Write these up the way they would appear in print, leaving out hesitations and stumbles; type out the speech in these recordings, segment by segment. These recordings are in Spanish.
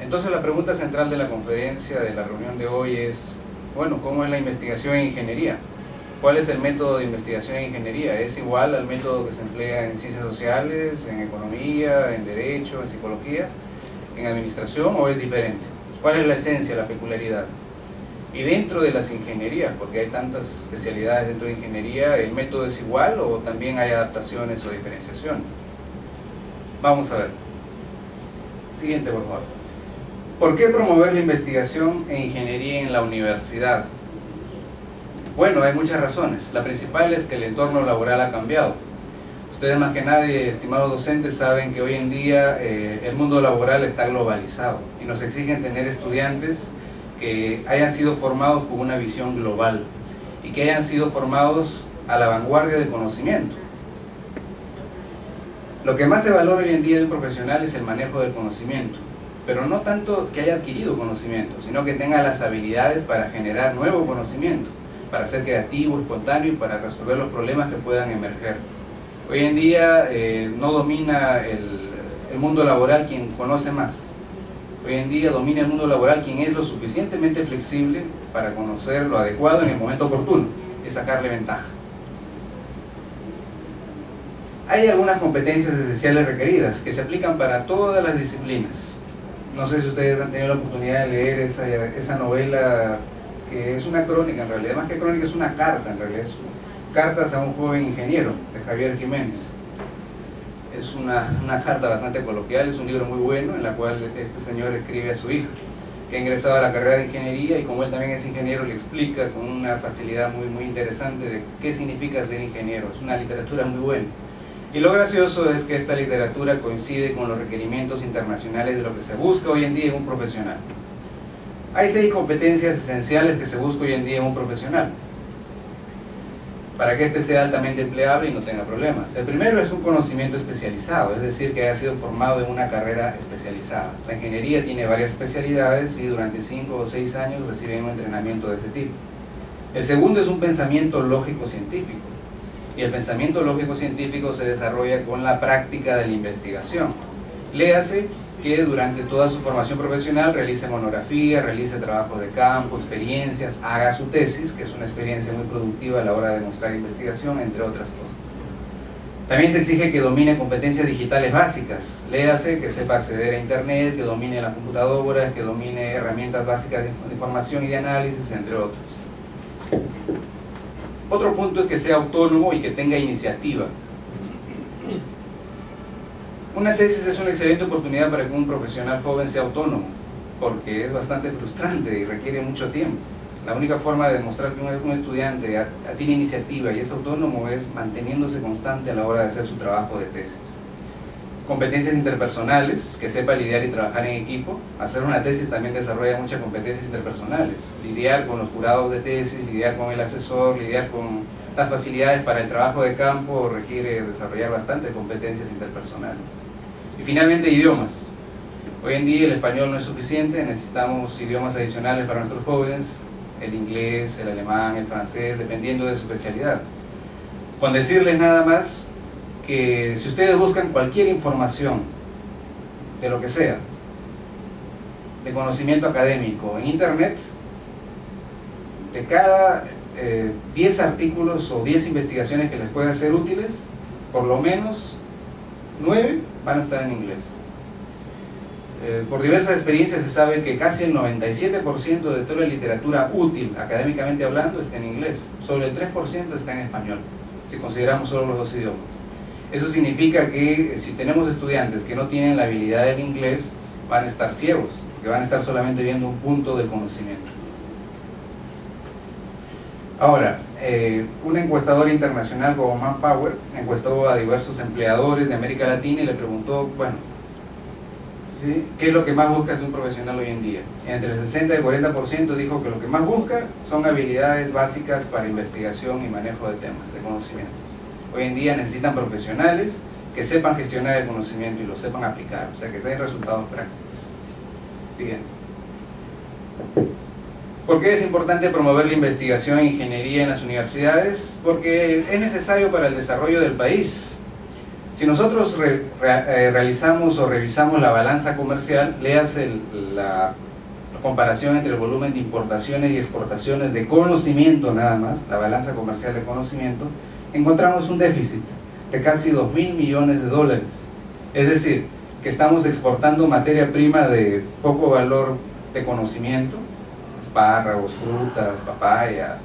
Entonces la pregunta central de la conferencia, de la reunión de hoy es, bueno, ¿cómo es la investigación en ingeniería? ¿Cuál es el método de investigación en ingeniería? ¿Es igual al método que se emplea en ciencias sociales, en economía, en derecho, en psicología, en administración, o es diferente? ¿Cuál es la esencia, la peculiaridad? Y dentro de las ingenierías, porque hay tantas especialidades dentro de ingeniería, ¿el método es igual o también hay adaptaciones o diferenciación? Vamos a ver. Siguiente, por favor. ¿Por qué promover la investigación en ingeniería en la universidad? Bueno, hay muchas razones. La principal es que el entorno laboral ha cambiado. Ustedes más que nadie, estimados docentes, saben que hoy en día el mundo laboral está globalizado y nos exigen tener estudiantes que hayan sido formados con una visión global y que hayan sido formados a la vanguardia del conocimiento. Lo que más se valora hoy en día de un profesional es el manejo del conocimiento, pero no tanto que haya adquirido conocimiento, sino que tenga las habilidades para generar nuevo conocimiento, para ser creativo, espontáneo y para resolver los problemas que puedan emerger. Hoy en día no domina el mundo laboral quien conoce más. Hoy en día domina el mundo laboral quien es lo suficientemente flexible para conocer lo adecuado en el momento oportuno y sacarle ventaja. Hay algunas competencias esenciales requeridas que se aplican para todas las disciplinas. No sé si ustedes han tenido la oportunidad de leer esa novela, que es una crónica en realidad, más que crónica es una carta en realidad, Cartas a un joven ingeniero, de Javier Jiménez. Es una carta bastante coloquial, es un libro muy bueno en la cual este señor escribe a su hija, que ha ingresado a la carrera de ingeniería, y como él también es ingeniero, le explica con una facilidad muy interesante de qué significa ser ingeniero. Es una literatura muy buena. Y lo gracioso es que esta literatura coincide con los requerimientos internacionales de lo que se busca hoy en día en un profesional. Hay 6 competencias esenciales que se busca hoy en día en un profesional, para que éste sea altamente empleable y no tenga problemas. El primero es un conocimiento especializado, es decir, que haya sido formado en una carrera especializada. La ingeniería tiene varias especialidades y durante 5 o 6 años reciben un entrenamiento de ese tipo. El segundo es un pensamiento lógico-científico, y el pensamiento lógico-científico se desarrolla con la práctica de la investigación. Léase que durante toda su formación profesional realice monografía, realice trabajos de campo, experiencias, haga su tesis, que es una experiencia muy productiva a la hora de mostrar investigación, entre otras cosas. También se exige que domine competencias digitales básicas, léase que sepa acceder a internet, que domine la computadora, que domine herramientas básicas de información y de análisis, entre otros. Otro punto es que sea autónomo y que tenga iniciativa. Una tesis es una excelente oportunidad para que un profesional joven sea autónomo, porque es bastante frustrante y requiere mucho tiempo. La única forma de demostrar que un estudiante tiene iniciativa y es autónomo es manteniéndose constante a la hora de hacer su trabajo de tesis. Competencias interpersonales, que sepa lidiar y trabajar en equipo. Hacer una tesis también desarrolla muchas competencias interpersonales. Lidiar con los jurados de tesis, lidiar con el asesor, lidiar con las facilidades para el trabajo de campo requiere desarrollar bastantes competencias interpersonales. Y finalmente, idiomas. Hoy en día el español no es suficiente, necesitamos idiomas adicionales para nuestros jóvenes, el inglés, el alemán, el francés, dependiendo de su especialidad. Con decirles nada más que si ustedes buscan cualquier información, de lo que sea, de conocimiento académico en internet, de cada 10 artículos o 10 investigaciones que les puedan ser útiles, por lo menos 9 van a estar en inglés. Por diversas experiencias se sabe que casi el 97% de toda la literatura útil, académicamente hablando, está en inglés. Solo el 3% está en español, si consideramos solo los 2 idiomas. Eso significa que si tenemos estudiantes que no tienen la habilidad del inglés, van a estar ciegos, que van a estar solamente viendo un punto del conocimiento. Ahora, un encuestador internacional como Manpower encuestó a diversos empleadores de América Latina y le preguntó, bueno, ¿sí?, ¿qué es lo que más busca un profesional hoy en día? Entre el 60 y el 40% dijo que lo que más busca son habilidades básicas para investigación y manejo de temas, de conocimientos. Hoy en día necesitan profesionales que sepan gestionar el conocimiento y lo sepan aplicar, o sea, que den resultados prácticos. Siguiente. ¿Por qué es importante promover la investigación e ingeniería en las universidades? Porque es necesario para el desarrollo del país. Si nosotros realizamos o revisamos la balanza comercial, leas la comparación entre el volumen de importaciones y exportaciones de conocimiento nada más, la balanza comercial de conocimiento, encontramos un déficit de casi 2.000 millones de dólares. Es decir, que estamos exportando materia prima de poco valor de conocimiento, espárragos, frutas, papaya,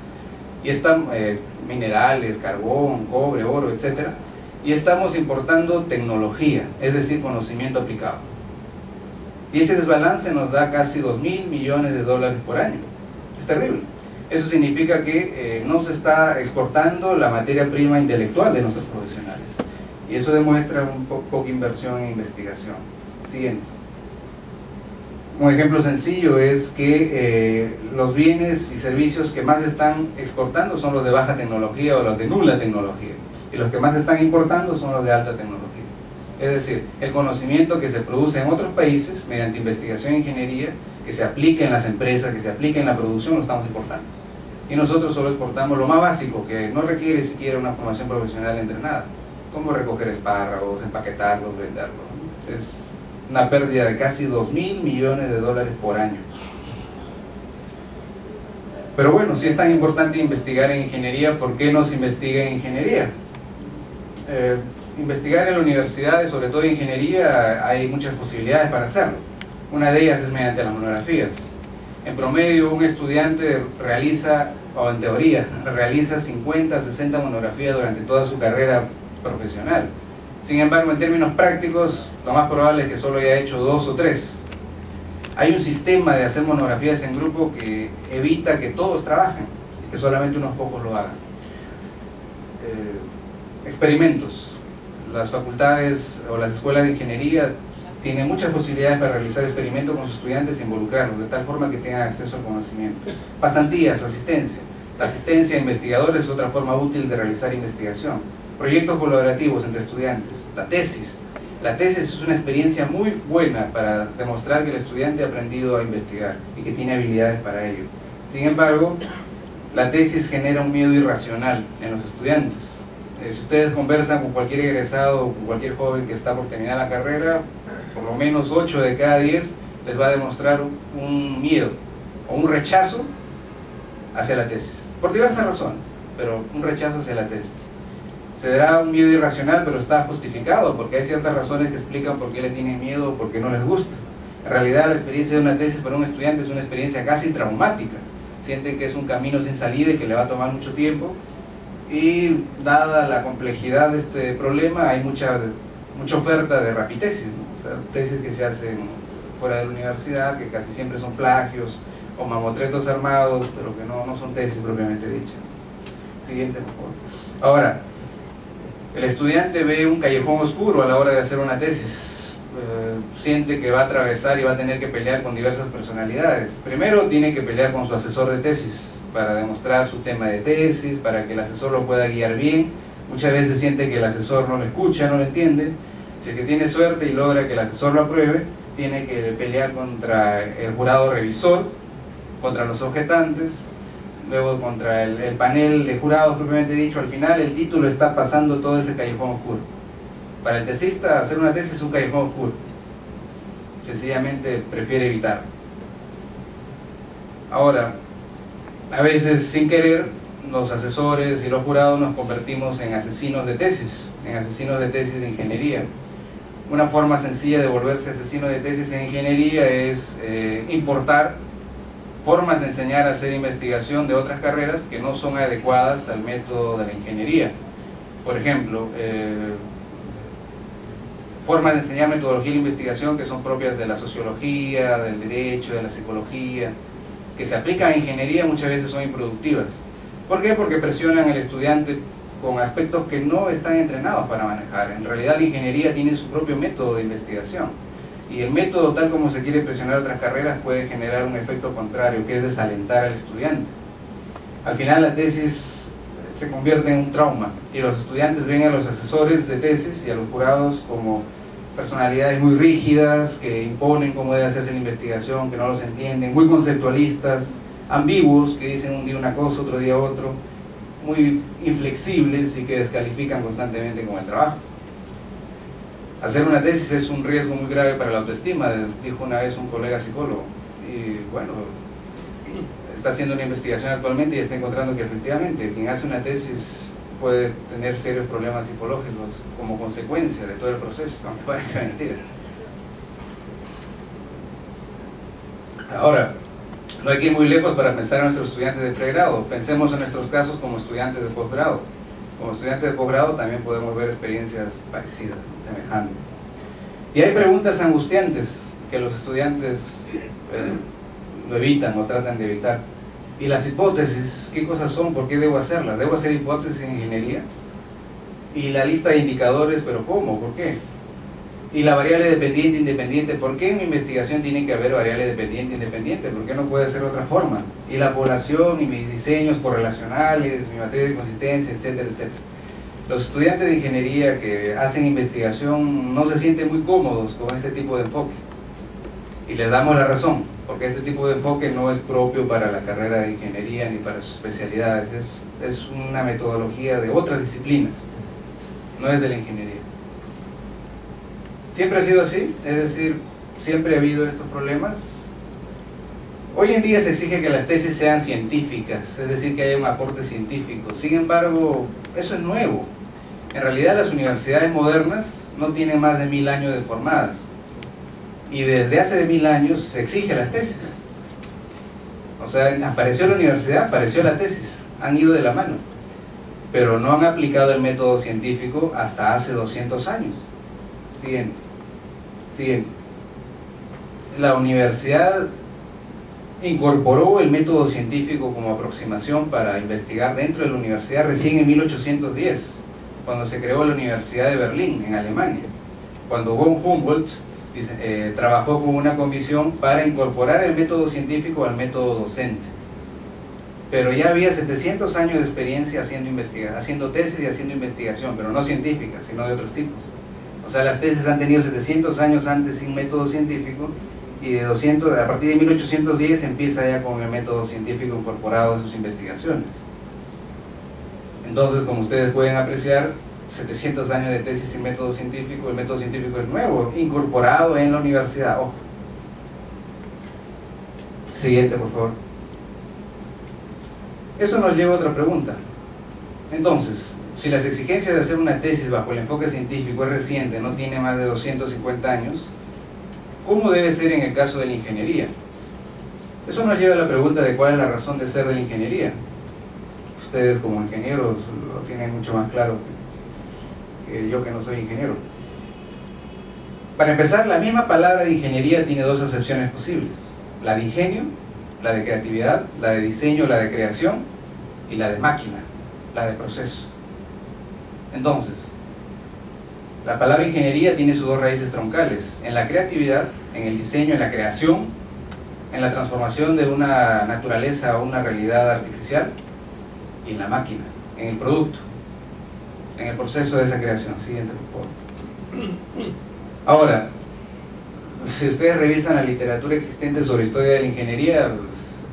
y están minerales, carbón, cobre, oro, etc. Y estamos importando tecnología, es decir, conocimiento aplicado. Y ese desbalance nos da casi 2.000 millones de dólares por año. Es terrible. Eso significa que no se está exportando la materia prima intelectual de nuestros profesionales. Y eso demuestra un poca inversión en investigación. Siguiente. Un ejemplo sencillo es que los bienes y servicios que más están exportando son los de baja tecnología o los de nula tecnología, y los que más están importando son los de alta tecnología. Es decir, el conocimiento que se produce en otros países mediante investigación e ingeniería, que se aplique en las empresas, que se aplique en la producción, lo estamos importando. Y nosotros solo exportamos lo más básico, que no requiere siquiera una formación profesional entrenada, como recoger espárragos, empaquetarlos, venderlos. Es una pérdida de casi 2.000 millones de dólares por año. Pero bueno, si es tan importante investigar en ingeniería, ¿por qué no se investiga en ingeniería? Investigar en la universidad, sobre todo en ingeniería, hay muchas posibilidades para hacerlo. Una de ellas es mediante las monografías. En promedio, un estudiante realiza, o en teoría, realiza 50, 60 monografías durante toda su carrera profesional. Sin embargo, en términos prácticos, lo más probable es que solo haya hecho 2 o 3. Hay un sistema de hacer monografías en grupo que evita que todos trabajen y que solamente unos pocos lo hagan. Experimentos. Las facultades o las escuelas de ingeniería tienen muchas posibilidades para realizar experimentos con sus estudiantes e involucrarlos, de tal forma que tengan acceso al conocimiento. Pasantías, asistencia. La asistencia a investigadores es otra forma útil de realizar investigación. Proyectos colaborativos entre estudiantes. La tesis. La tesis es una experiencia muy buena para demostrar que el estudiante ha aprendido a investigar y que tiene habilidades para ello. Sin embargo, la tesis genera un miedo irracional en los estudiantes. Si ustedes conversan con cualquier egresado o con cualquier joven que está por terminar la carrera, por lo menos 8 de cada 10 les va a demostrar un miedo o un rechazo hacia la tesis, por diversas razones, pero un rechazo hacia la tesis. Se verá un miedo irracional, pero está justificado, porque hay ciertas razones que explican por qué le tienen miedo o por qué no les gusta. En realidad, la experiencia de una tesis para un estudiante es una experiencia casi traumática. Sienten que es un camino sin salida y que le va a tomar mucho tiempo, y dada la complejidad de este problema, hay mucha oferta de rapitesis, ¿no? O sea, tesis que se hacen fuera de la universidad, que casi siempre son plagios o mamotretos armados, pero que no son tesis propiamente dichas. Siguiente, por favor. Ahora, el estudiante ve un callejón oscuro a la hora de hacer una tesis. Siente que va a atravesar y va a tener que pelear con diversas personalidades. Primero tiene que pelear con su asesor de tesis para demostrar su tema de tesis, para que el asesor lo pueda guiar bien. Muchas veces siente que el asesor no lo escucha, no lo entiende. Si es que tiene suerte y logra que el asesor lo apruebe, tiene que pelear contra el jurado revisor, contra los objetantes, luego contra el panel de jurados propiamente dicho. Al final el título está pasando todo ese callejón oscuro. Para el tesista, hacer una tesis es un callejón oscuro. Sencillamente prefiere evitarlo. Ahora, a veces sin querer, los asesores y los jurados nos convertimos en asesinos de tesis de ingeniería. Una forma sencilla de volverse asesino de tesis en ingeniería es importar formas de enseñar a hacer investigación de otras carreras que no son adecuadas al método de la ingeniería. Por ejemplo, formas de enseñar metodología de investigación que son propias de la sociología, del derecho, de la psicología, que se aplican a ingeniería, muchas veces son improductivas. ¿Por qué? Porque presionan al estudiante con aspectos que no están entrenados para manejar. En realidad la ingeniería tiene su propio método de investigación, y el método tal como se quiere presionar otras carreras puede generar un efecto contrario, que es desalentar al estudiante. Al final la tesis se convierte en un trauma, y los estudiantes ven a los asesores de tesis y a los jurados como personalidades muy rígidas, que imponen cómo debe hacerse la investigación, que no los entienden, muy conceptualistas, ambiguos, que dicen un día una cosa, otro día otro, muy inflexibles y que descalifican constantemente con el trabajo. Hacer una tesis es un riesgo muy grave para la autoestima, dijo una vez un colega psicólogo. Y bueno, está haciendo una investigación actualmente y está encontrando que efectivamente quien hace una tesis puede tener serios problemas psicológicos como consecuencia de todo el proceso, aunque parezca mentira. Ahora, no hay que ir muy lejos para pensar en nuestros estudiantes de pregrado. Pensemos en nuestros casos como estudiantes de posgrado. Como estudiantes de posgrado también podemos ver experiencias parecidas, semejantes. Y hay preguntas angustiantes que los estudiantes lo evitan o tratan de evitar. Y las hipótesis, ¿qué cosas son? ¿Por qué debo hacerlas? ¿Debo hacer hipótesis en ingeniería? Y la lista de indicadores, ¿pero cómo? ¿Por qué? Y la variable dependiente, independiente, ¿por qué en mi investigación tiene que haber variable dependiente, independiente? ¿Por qué no puede ser de otra forma? Y la población, y mis diseños correlacionales, mi materia de consistencia, etcétera, etcétera. Los estudiantes de ingeniería que hacen investigación no se sienten muy cómodos con este tipo de enfoque. Y les damos la razón, porque este tipo de enfoque no es propio para la carrera de ingeniería ni para sus especialidades, es una metodología de otras disciplinas, no es de la ingeniería. ¿Siempre ha sido así? Es decir, ¿siempre ha habido estos problemas? Hoy en día se exige que las tesis sean científicas, es decir, que haya un aporte científico. Sin embargo, eso es nuevo. En realidad las universidades modernas no tienen más de 1000 años de formadas. Y desde hace 1000 años se exige las tesis. O sea, apareció la universidad, apareció la tesis, han ido de la mano. Pero no han aplicado el método científico hasta hace 200 años. Siguiente. La universidad incorporó el método científico como aproximación para investigar dentro de la universidad recién en 1810, cuando se creó la Universidad de Berlín, en Alemania, cuando von Humboldt trabajó con una comisión para incorporar el método científico al método docente. Pero ya había 700 años de experiencia haciendo tesis y haciendo investigación, pero no científicas, sino de otros tipos. O sea, las tesis han tenido 700 años antes sin método científico, y a partir de 1810 empieza ya con el método científico incorporado en sus investigaciones. Entonces, como ustedes pueden apreciar, 700 años de tesis sin método científico, el método científico es nuevo, incorporado en la universidad. Ojo. Siguiente, por favor. Eso nos lleva a otra pregunta. Entonces, si las exigencias de hacer una tesis bajo el enfoque científico es reciente, no tiene más de 250 años, ¿cómo debe ser en el caso de la ingeniería? Eso nos lleva a la pregunta de cuál es la razón de ser de la ingeniería. Ustedes como ingenieros lo tienen mucho más claro que yo, que no soy ingeniero. Para empezar, la misma palabra de ingeniería tiene dos acepciones posibles: la de ingenio, la de creatividad, la de diseño, la de creación, y la de máquina, la de proceso. Entonces, la palabra ingeniería tiene sus dos raíces troncales: en la creatividad, en el diseño, en la creación, en la transformación de una naturaleza a una realidad artificial, y en la máquina, en el producto, en el proceso de esa creación. Siguiente, por favor. Ahora, si ustedes revisan la literatura existente sobre historia de la ingeniería,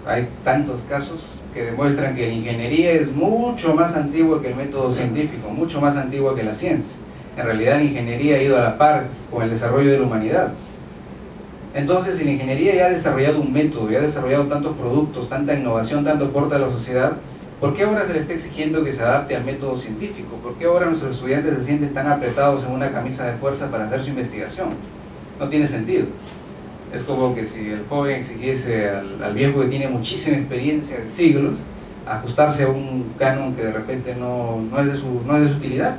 hay tantos casos que demuestran que la ingeniería es mucho más antigua que el método científico, mucho más antigua que la ciencia. En realidad la ingeniería ha ido a la par con el desarrollo de la humanidad. Entonces, si la ingeniería ya ha desarrollado un método, ya ha desarrollado tantos productos, tanta innovación, tanto aporte a la sociedad, ¿por qué ahora se le está exigiendo que se adapte al método científico? ¿Por qué ahora nuestros estudiantes se sienten tan apretados en una camisa de fuerza para hacer su investigación? No tiene sentido. Es como que si el joven exigiese al viejo que tiene muchísima experiencia, siglos, ajustarse a un canon que de repente no es de su utilidad.